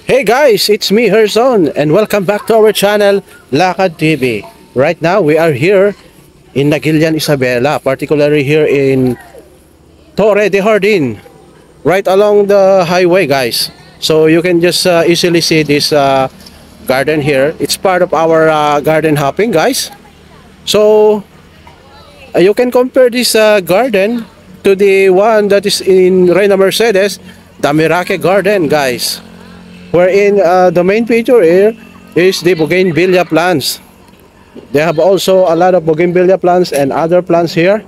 Hey guys, it's me Herzon and welcome back to our channel Lakad TV. Right now we are here in Nagilian, Isabela, particularly here in Torre de Jardin, right along the highway guys. So you can just easily see this garden here. It's part of our garden hopping guys. So you can compare this garden to the one that is in Reina Mercedes, the Mirake Garden guys. Wherein the main feature here is the bougainvillea plants. They have also a lot of bougainvillea plants and other plants here.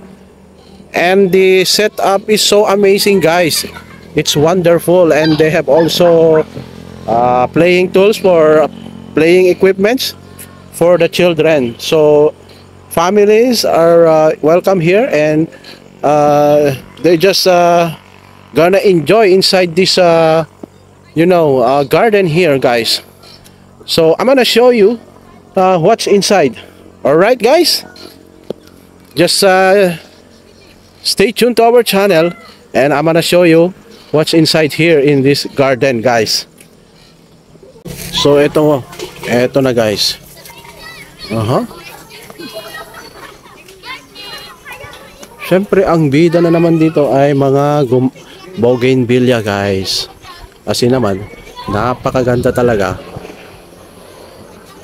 And the setup is so amazing guys. It's wonderful, and they have also playing tools for playing equipments for the children. So families are welcome here, and they just gonna enjoy inside this garden here guys. So I'm gonna show you what's inside. All right guys, just stay tuned to our channel and I'm gonna show you what's inside here in this garden guys. So eto na guys. Syempre ang bida na naman dito ay mga bougainvillea guys. Kasi naman, napakaganda talaga.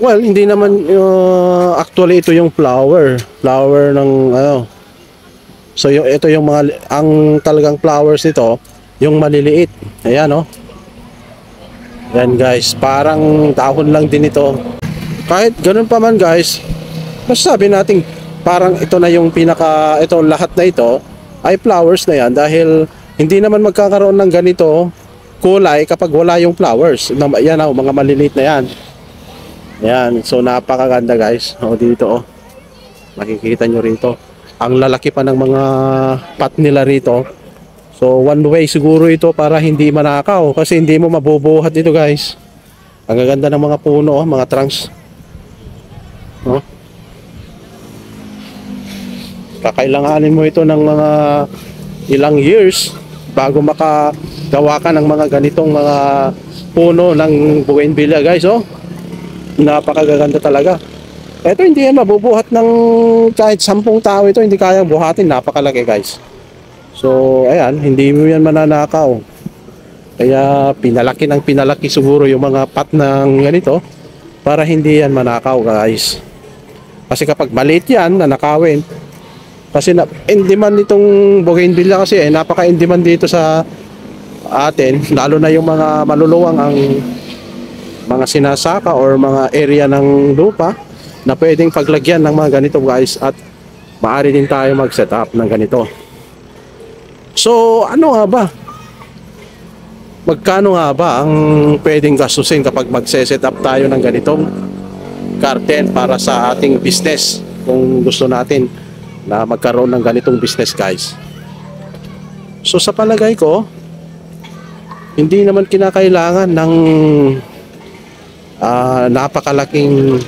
Well, hindi naman actually ito yung flower ng ano. So ito yung mga ang talagang flowers nito, yung maliliit. Ayan oh. Yan guys, parang dahon lang din ito. Kahit ganun pa man guys, masasabi natin parang ito na yung ito lahat na ito ay flowers na yan dahil hindi naman magkakaroon ng ganito kulay kapag wala yung flowers. Yan oh, mga maliliit na yan. Yan, so napakaganda guys. O dito oh. Makikita nyo rito. Ang lalaki pa ng mga pot nila rito. So one way siguro ito para hindi manakaw kasi hindi mo mabubuhat ito guys. Ang gaganda ng mga puno oh, mga trunks. Oh. Kakailanganin mo ito ng mga ilang years bago makagawa ka ng mga ganitong mga puno ng bougainvillea guys oh. Napakaganda talaga. Ito hindi yan mabubuhat ng kahit 10 tao, ito hindi kayang buhatin, napakalaki guys. So ayan, hindi mo yan mananakaw. Kaya pinalaki siguro yung mga pot ng ganito para hindi yan manakaw guys. Kasi kapag maliit yan, nanakawin. Kasi in demand itong bougainvillea kasi napaka-in demand dito sa atin, lalo na yung mga maluluwang ang mga sinasaka or mga area ng lupa na pwedeng paglagyan ng mga ganito guys, at maaari din tayo mag-set up ng ganito. So ano nga ba? Magkano nga ba ang pwedeng gastusin kapag magse-set up tayo ng ganitong garden para sa ating business kung gusto natin na magkaroon ng ganitong business guys? So sa palagay ko, hindi naman kinakailangan ng napakalaking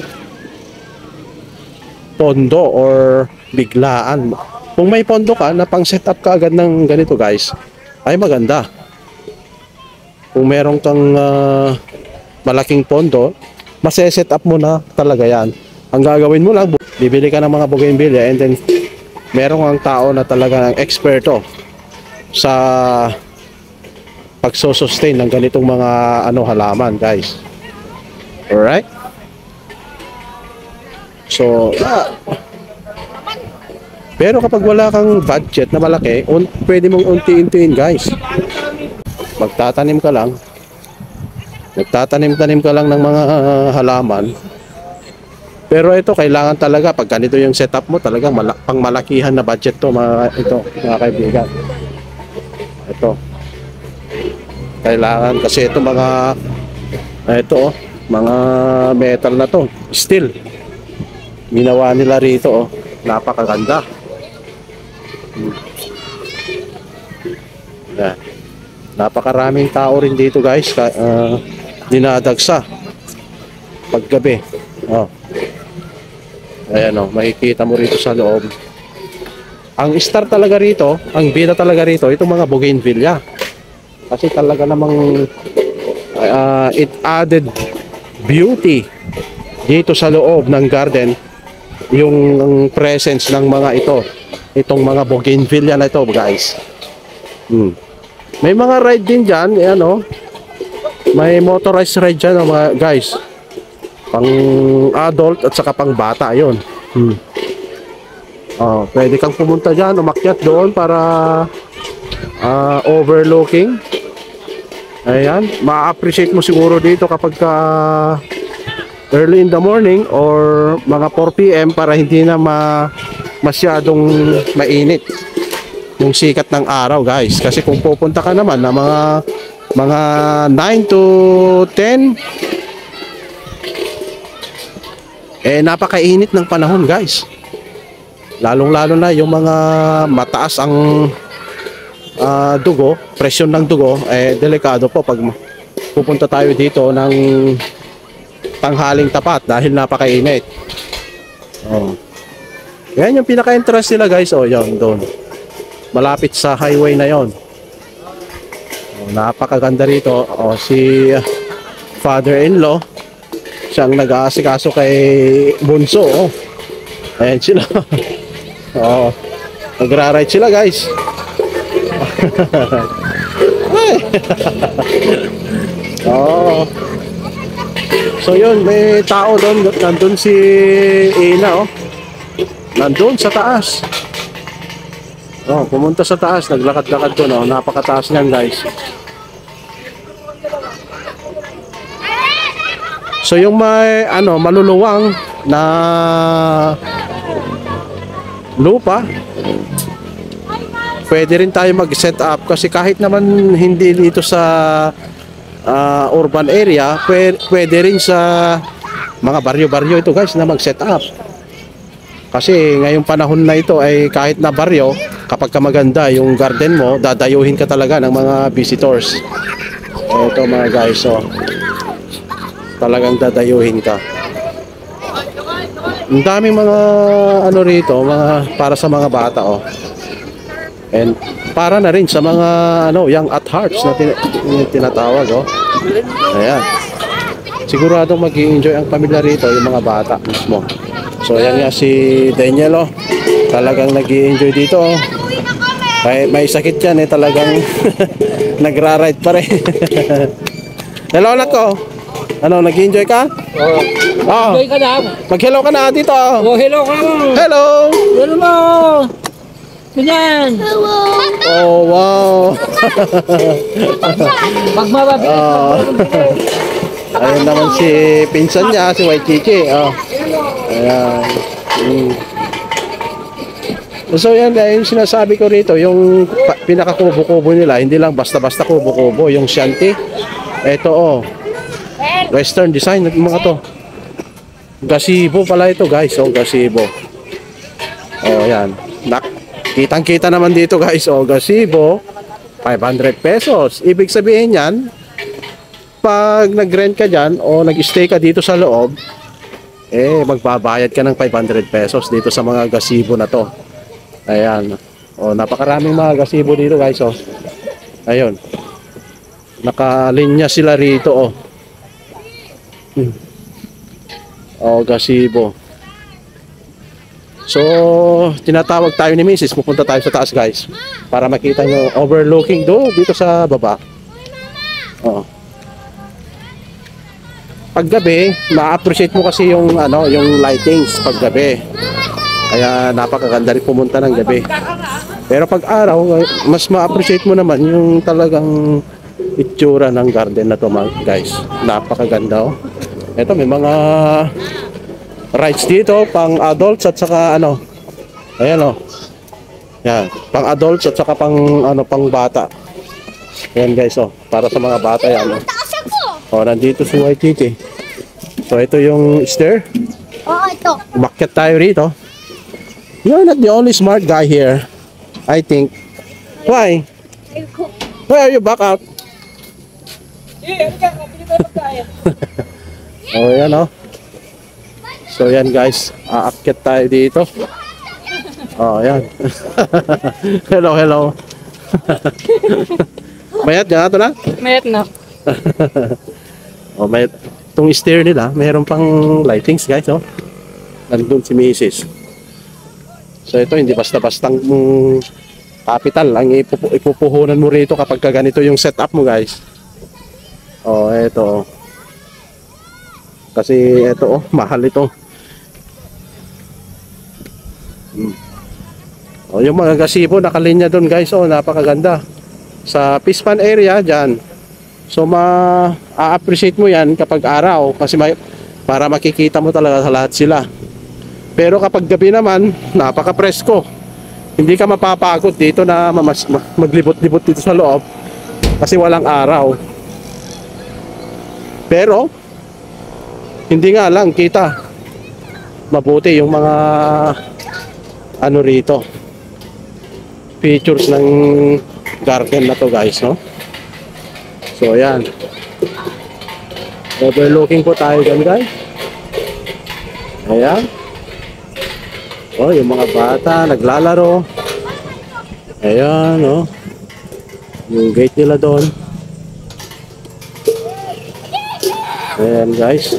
pondo or biglaan. Kung may pondo ka na pang set up ka agad ng ganito guys, ay maganda. Kung meron kang malaking pondo, mase-set up mo na talaga yan. Ang gagawin mo lang, bibili ka ng mga bougainvillea and then meron ang tao na talaga ng eksperto sa pagsosustain ng ganitong mga halaman guys. Alright? So pero kapag wala kang budget na malaki, pwede mong unti-untiin guys. Magtatanim ka lang, nagtatanim-tanim ka lang ng mga halaman. Pero ito kailangan talaga pag ganito yung setup mo, talagang pangmalakihan na budget to mga kaibigan. Ito kailangan kasi ito mga metal na to, steel ginawa nila rito oh. Napakaganda. Yan. Napakaraming tao rin dito guys, dinadagsa paggabi oh. Ayan o, makikita mo rito sa loob. Ang star talaga rito, ang bida talaga rito, itong mga bougainvillea. Kasi talaga namang It added beauty dito sa loob ng garden, yung presence ng mga itong mga bougainvillea na ito, guys. May mga ride din dyan, may motorized ride dyan, mga guys, pang adult at saka pang bata, yun. Pwede kang pumunta dyan, umakyat doon para overlooking. Ayan, ma-appreciate mo siguro dito kapag early in the morning or mga 4 PM para hindi na masyadong mainit yung sikat ng araw, guys. Kasi kung pupunta ka naman na mga 9 to 10, napakainit ng panahon, guys. Lalong-lalo na yung mga mataas ang dugo, presyon ng dugo, delikado po pag pupunta tayo dito ng tanghaling tapat dahil napakainit. Yan yung pinaka-entrance nila, guys. Yan doon. Malapit sa highway na yon. Napakaganda rito. Si father-in-law, siyang nag-aasikaso kay Bunso. Ayan sila. Nagra-ride sila, guys. So yun, may tao doon. Nandun si Ina, nandun sa taas. Pumunta sa taas, naglakad-lakad doon, napakataas niyan, guys. So yung may maluluwang na lupa, pwede rin tayo mag-set up kasi kahit naman hindi dito sa urban area, pwede rin sa mga baryo-baryo ito, guys, na mag-set up. Kasi ngayong panahon na ito ay kahit na baryo, kapag ka maganda yung garden mo, dadayuhin ka talaga ng mga visitors. Ito, mga guys, talagang dadayuhin ka. Ang daming mga rito, mga para sa mga bata, and para na rin sa mga young at hearts na tinatawag, Ayan. Siguradong mag-i-enjoy ang pamilya rito, yung mga bata mismo. So ayan nga si Daniel, talagang nag-i-enjoy dito. May sakit yan, talagang nagra-ride pa rin. Hello, anak ko. Nag-i-enjoy ka? Enjoy ka na. Mag-hello ka na dito. Hello ka na. Hello. Hello mo. Ganyan. Oh, wow. Magmababit. Ayun naman si pinsan niya, si Waikiki. Ayan. So yan, yung sinasabi ko rito, yung pinaka-kubo-kubo nila, hindi lang basta-basta kubo-kubo, yung shanty. Ito, Western design mga to. Gazebo pala ito, guys. Gazebo. Yan. Kitang-kita naman dito, guys. Gazebo, 500 pesos. Ibig sabihin yan, pag nag-rent ka dyan o nag-stay ka dito sa loob, magbabayad ka ng 500 pesos dito sa mga gazebo na to. Ayan. Napakaraming mga gazebo dito, guys. Ayun. Nakalinya sila rito, gazebo. So, tinatawag tayo ni Mrs. Pupunta tayo sa taas, guys, para makita nyo overlooking dito sa baba. Paggabi, ma-appreciate mo kasi yung yung lightings paggabi. Kaya napakaganda rin pumunta ng gabi. Pero pag araw, mas ma-appreciate mo naman yung talagang itsura ng garden na to, guys. Napakaganda, Ito, may mga rides dito pang adults at saka ayan, yan, pang adults at saka pang pang bata. Ayan, guys, para sa mga bata yan. Nandito si Waikiki. So ito yung stair. Ito. Umakyat tayo rito. You're not the only smart guy here, I think. Why? Why are you back out? Yan, So yan, guys, aakyat tayo dito. Yan. Hello. Mayat, yan ito na? Mayat na. Oh, may itong stair nila, mayroon pang lightings guys, oh. Nandun si Mrs. So ito hindi basta-bastang capital ang ipupuhunan mo rito kapag ganito yung setup mo guys. Oh, ito. Kasi ito, oh, mahal ito. Oh, yung mga gazebo nakalinya doon guys, oh, napakaganda. Sa Pispan area diyan. So ma-appreciate mo 'yan kapag araw kasi para makikita mo talaga sa lahat sila. Pero kapag gabi naman, napaka-presko. Hindi ka mapapagod dito na maglibot-libot dito sa loob kasi walang araw. Pero hindi nga lang kita mabuti yung mga ano rito features ng garden na to guys, no? So ayan, overlooking po tayo dyan guys. Ayan, oh, yung mga bata naglalaro. Ayan, oh, yung gate nila doon. Ayan guys,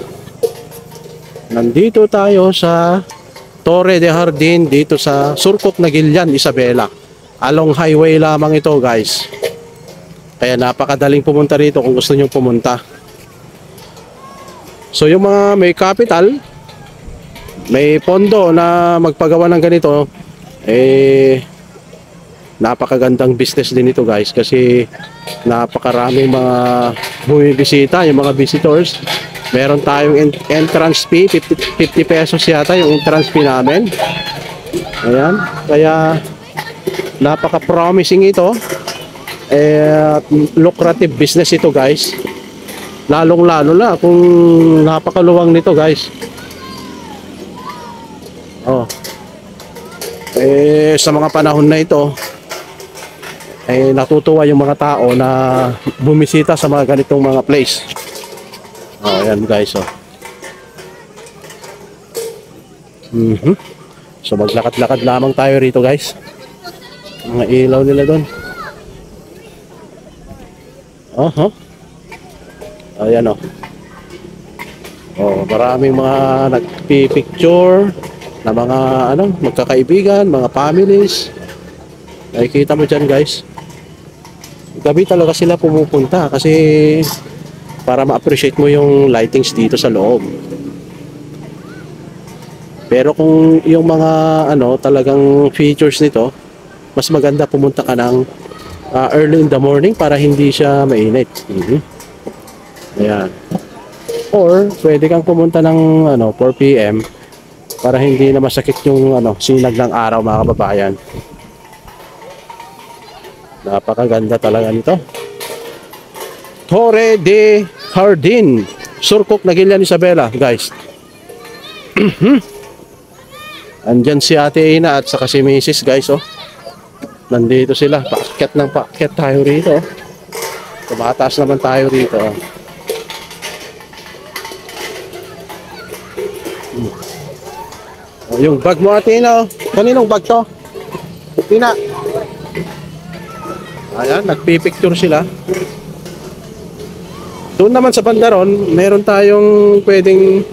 nandito tayo sa Torre de Jardin dito sa Surkop, Nagilian, Isabela. Along highway lamang ito guys. Kaya napakadaling pumunta rito kung gusto nyo pumunta. So yung mga may capital, may pondo na magpagawa ng ganito, eh napakagandang business din ito guys. Kasi napakaraming mga bumibisita, yung mga visitors. Meron tayong entrance fee, 50 pesos yata yung entrance fee namin. Ayan, kaya napaka-promising ito. Lucrative business ito guys. Lalong-lalo na kung napakaluwang nito guys. Oh. Sa mga panahon na ito, natutuwa yung mga tao na bumisita sa mga ganitong mga place. Oh, ayan guys, oh. So maglakad-lakad lamang tayo rito guys. Mga ilaw nila doon. Ayan, oh. Oh, maraming mga nagpi-picture na mga ano, magkakaibigan, mga families. Nakikita mo dyan guys. Gabi talaga sila pumupunta kasi para ma-appreciate mo yung lightings dito sa loob. Pero kung yung mga ano talagang features nito, mas maganda pumunta ka ng early in the morning para hindi siya mainit. Ayan. Or pwede kang pumunta ng ano 4 PM para hindi na masakit yung ano sinag ng araw mga kababayan. Napakaganda talaga nito. Torre de Jardin, Surkop, Nagilian, Isabela guys. Andyan si Ate Ina at saka si Mrs. guys, oh. Nandito sila, paakyat ng paakyat tayo rito, oh. Tumataas naman tayo rito, oh. Oh, yung bag mo Ate Ina, oh. Kaninong bag to? Ina. Ayan, nagpipicture sila. Doon naman sa bandaron, meron tayong pwedeng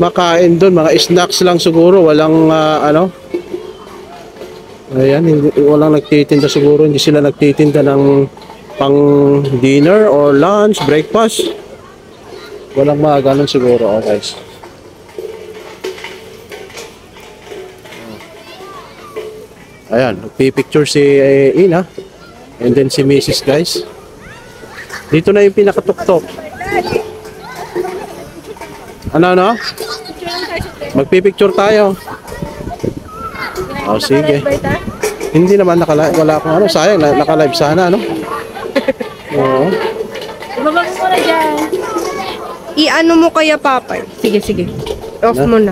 makain doon, mga snacks lang siguro, walang ano. Ayan, walang nagtitinda siguro, hindi sila nagtitinda ng pang dinner or lunch, breakfast. Walang mga ganun siguro, oh guys. Ayan, nagpipicture si Ina and then si Mrs. guys. Dito na yung pinakatuktok. Ano? Magpipicture tayo. Oh, sige. Hindi naman nakalive. Wala akong ano. Sayang, nakalive sana, ano? Oo. Babag mo na dyan. I-ano mo kaya, Papa? Sige. Off mo na.